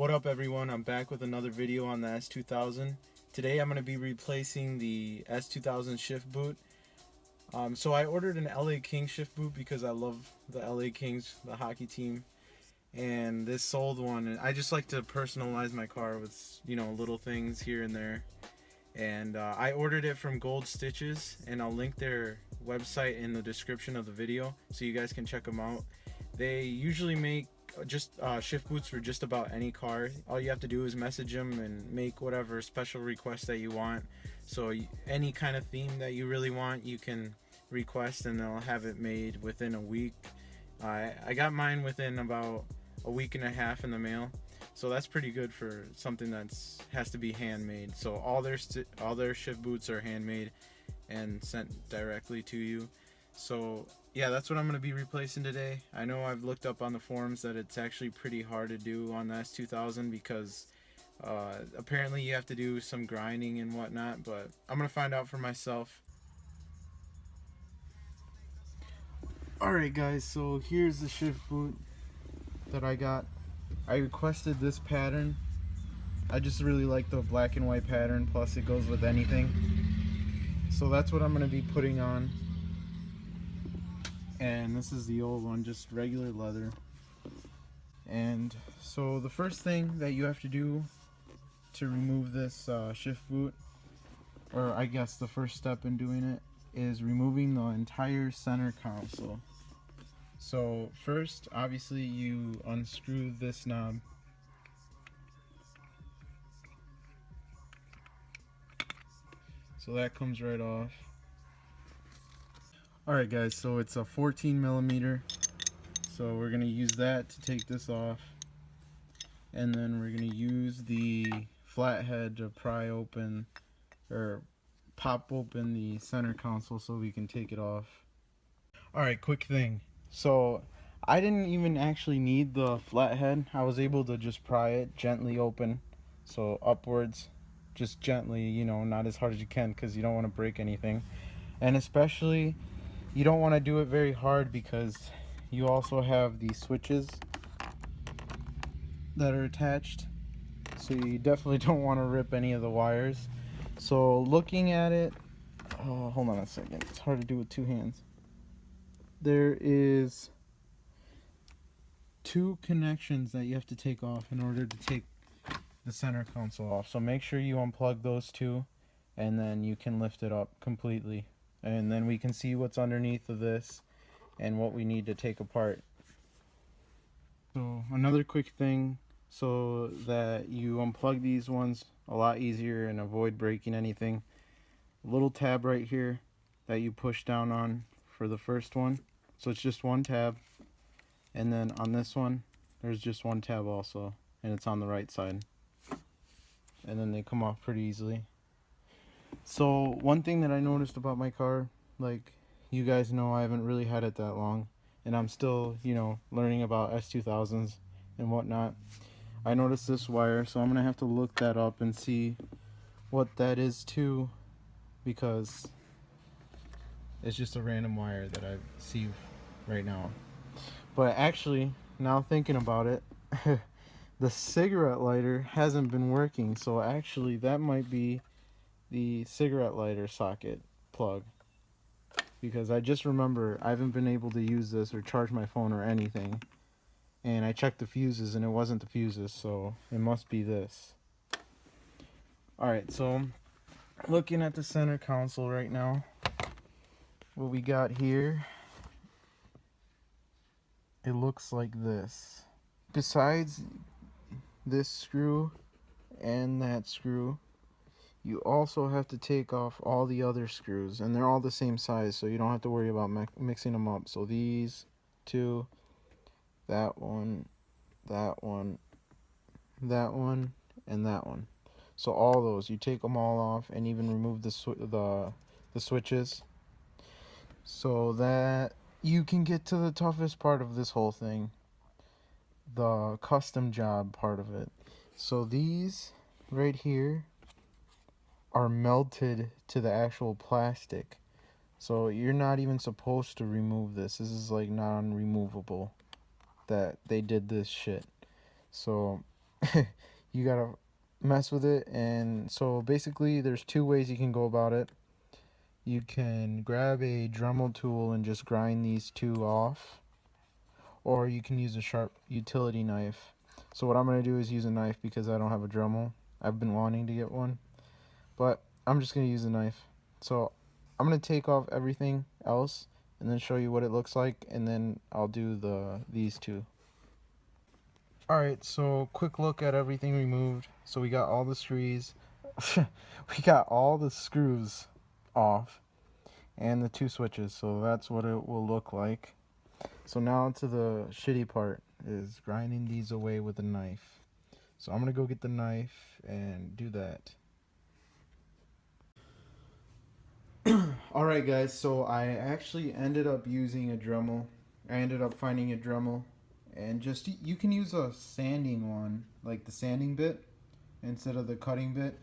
What up everyone, I'm back with another video on the S2000. Today I'm going to be replacing the S2000 shift boot. So I ordered an LA Kings shift boot because I love the LA Kings, the hockey team. And this sold one, and I just like to personalize my car with, little things here and there. And I ordered it from Gold Stitches, and I'll link their website in the description of the video so you guys can check them out. They usually make just shift boots for just about any car. All you have to do is message them and make whatever special request that you want. So any kind of theme that you really want, you can request and they'll have it made within a week. I got mine within about a week and a half in the mail, so that's pretty good for something that's has to be handmade. So all their shift boots are handmade and sent directly to you. So yeah, that's what I'm going to be replacing today. I know I've looked up on the forums that it's actually pretty hard to do on the S2000 because apparently you have to do some grinding and whatnot, but I'm going to find out for myself. Alright guys, so here's the shift boot that I got. I requested this pattern. I just really like the black and white pattern, plus it goes with anything. So that's what I'm going to be putting on. And this is the old one, just regular leather. And so the first thing that you have to do to remove this shift boot, or I guess the first step in doing it, is removing the entire center console. So first, obviously, you unscrew this knob. So that comes right off. Alright guys, so it's a 14 millimeter. So we're going to use that to take this off. And then we're going to use the flathead to pry open or pop open the center console so we can take it off. Alright, quick thing. So I didn't even actually need the flathead. I was able to just pry it gently open. So upwards, just gently, not as hard as you can because you don't want to break anything. And especially, you don't want to do it very hard because you also have these switches that are attached. So you definitely don't want to rip any of the wires. So looking at it, hold on a second. It's hard to do with two hands. There is 2 connections that you have to take off in order to take the center console off. So make sure you unplug those 2 and then you can lift it up completely. And then we can see what's underneath of this and what we need to take apart. So another quick thing, so that you unplug these ones a lot easier and avoid breaking anything. A little tab right here that you push down on for the first one. So it's just one tab. And then on this one, there's just one tab also, and it's on the right side. And then they come off pretty easily. So one thing that I noticed about my car, like you guys know, I haven't really had it that long, and I'm still, learning about S2000s and whatnot. I noticed this wire, so I'm gonna have to look that up and see what that is too, because it's just a random wire that I see right now. But actually, now thinking about it, the cigarette lighter hasn't been working, so actually that might be the cigarette lighter socket plug, because I just remember I haven't been able to use this or charge my phone or anything, and I checked the fuses and it wasn't the fuses, so it must be this. Alright, so looking at the center console right now, what we got here, it looks like this. Besides this screw and that screw, you also have to take off all the other screws, and they're all the same size, so you don't have to worry about mixing them up. So these 2, that one, that one, that one, and that one. So all those, you take them all off, and even remove the switches, so that you can get to the toughest part of this whole thing, the custom job part of it. So these right here are melted to the actual plastic, so you're not even supposed to remove this. This is like non-removable, that they did this shit. So you gotta mess with it. And so basically there's two ways you can go about it. You can grab a Dremel tool and just grind these two off, or you can use a sharp utility knife. So what I'm going to do is use a knife because I don't have a Dremel. I've been wanting to get one, but I'm just going to use a knife. So I'm going to take off everything else and then show you what it looks like, and then I'll do these two. Alright, so quick look at everything removed. So we got all the screws. We got all the screws off and the two switches, so that's what it will look like. So now to the shitty part, is grinding these away with a knife. So I'm gonna go get the knife and do that. Alright guys, so I actually ended up using a Dremel. I ended up finding a Dremel, and just you can use a sanding one, like the sanding bit instead of the cutting bit,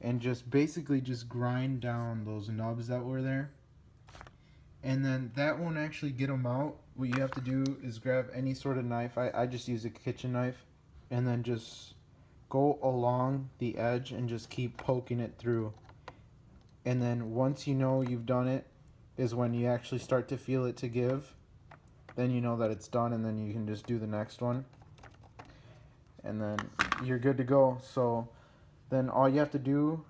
and just basically just grind down those nubs that were there. And then that won't actually get them out. What you have to do is grab any sort of knife. I just use a kitchen knife, and then just go along the edge and just keep poking it through. And then once you know you've done it is when you actually start to feel it to give. Then you know that it's done, and then you can just do the next one. And then you're good to go. So then all you have to do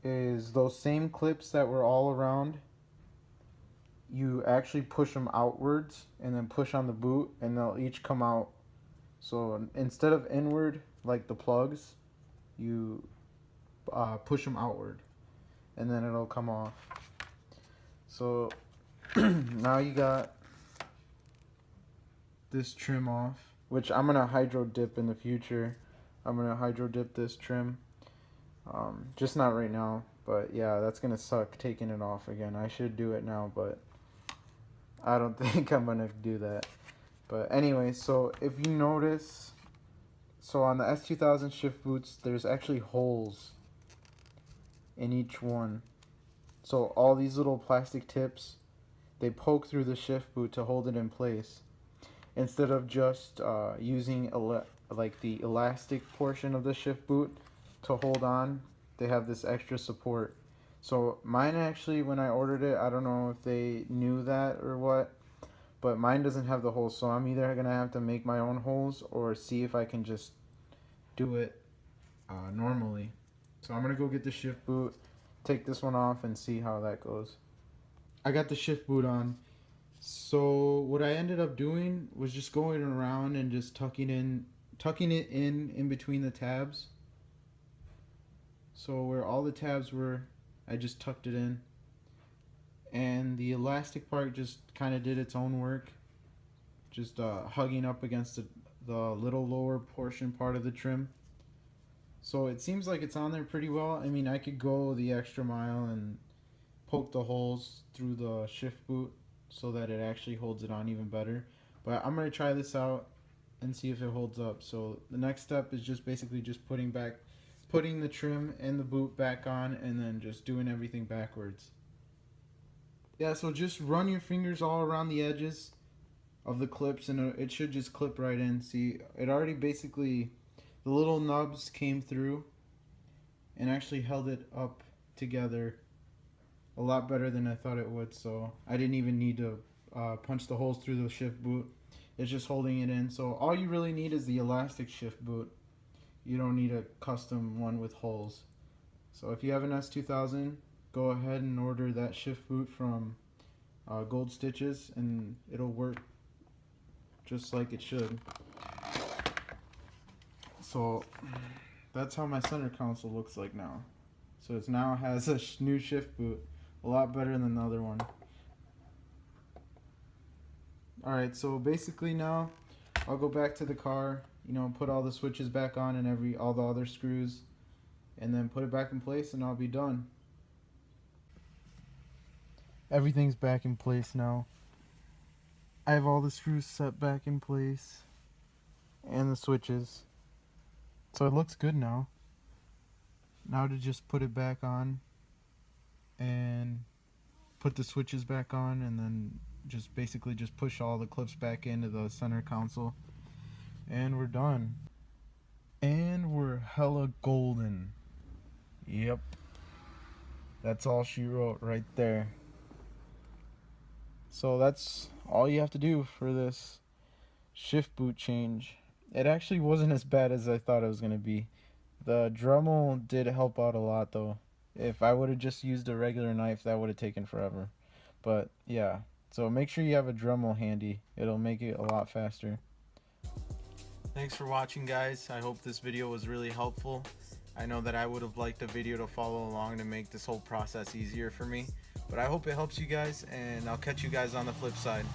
is those same clips that were all around, you actually push them outwards and then push on the boot, and they'll each come out. So instead of inward like the plugs, you push them outward, and then it'll come off. So now you got this trim off, which I'm gonna hydro dip in the future. I'm gonna hydro dip this trim, just not right now, but yeah, that's gonna suck taking it off again. I should do it now, but I don't think I'm gonna do that. But anyway, so if you notice, so on the S2000 shift boots, there's actually holes in each one. So all these little plastic tips, they poke through the shift boot to hold it in place, instead of just using like the elastic portion of the shift boot to hold on. They have this extra support. So mine actually, when I ordered it, I don't know if they knew that or what, but mine doesn't have the holes. So I'm either gonna have to make my own holes or see if I can just do it normally. So I'm gonna go get the shift boot, take this one off, and see how that goes. I got the shift boot on. So what I ended up doing was just going around and just tucking it in between the tabs. So where all the tabs were, I just tucked it in, and the elastic part just kind of did its own work, just hugging up against the little lower portion part of the trim. So it seems like it's on there pretty well. I mean, I could go the extra mile and poke the holes through the shift boot so that it actually holds it on even better, but I'm gonna try this out and see if it holds up. So the next step is just basically just putting the trim and the boot back on, and then just doing everything backwards. Yeah, so just run your fingers all around the edges of the clips, and it should just clip right in. See, it already basically, the little nubs came through and actually held it up together a lot better than I thought it would. So I didn't even need to punch the holes through the shift boot. It's just holding it in. So all you really need is the elastic shift boot. You don't need a custom one with holes. So if you have an S2000, go ahead and order that shift boot from Gold Stitches, and it'll work just like it should. So that's how my center console looks like now. So it now has a new shift boot, a lot better than the other one. Alright, so basically now I'll go back to the car, put all the switches back on and all the other screws, and then put it back in place, and I'll be done. Everything's back in place now. I have all the screws set back in place and the switches. So it looks good now. Now to just put it back on and put the switches back on, and then just basically just push all the clips back into the center console, and we're done. And hella golden. Yep. That's all she wrote right there. So that's all you have to do for this shift boot change. It actually wasn't as bad as I thought it was going to be. The Dremel did help out a lot though. If I would have just used a regular knife, that would have taken forever. But yeah, so make sure you have a Dremel handy. It'll make it a lot faster. Thanks for watching, guys. I hope this video was really helpful. I know that I would have liked a video to follow along to make this whole process easier for me, but I hope it helps you guys, and I'll catch you guys on the flip side.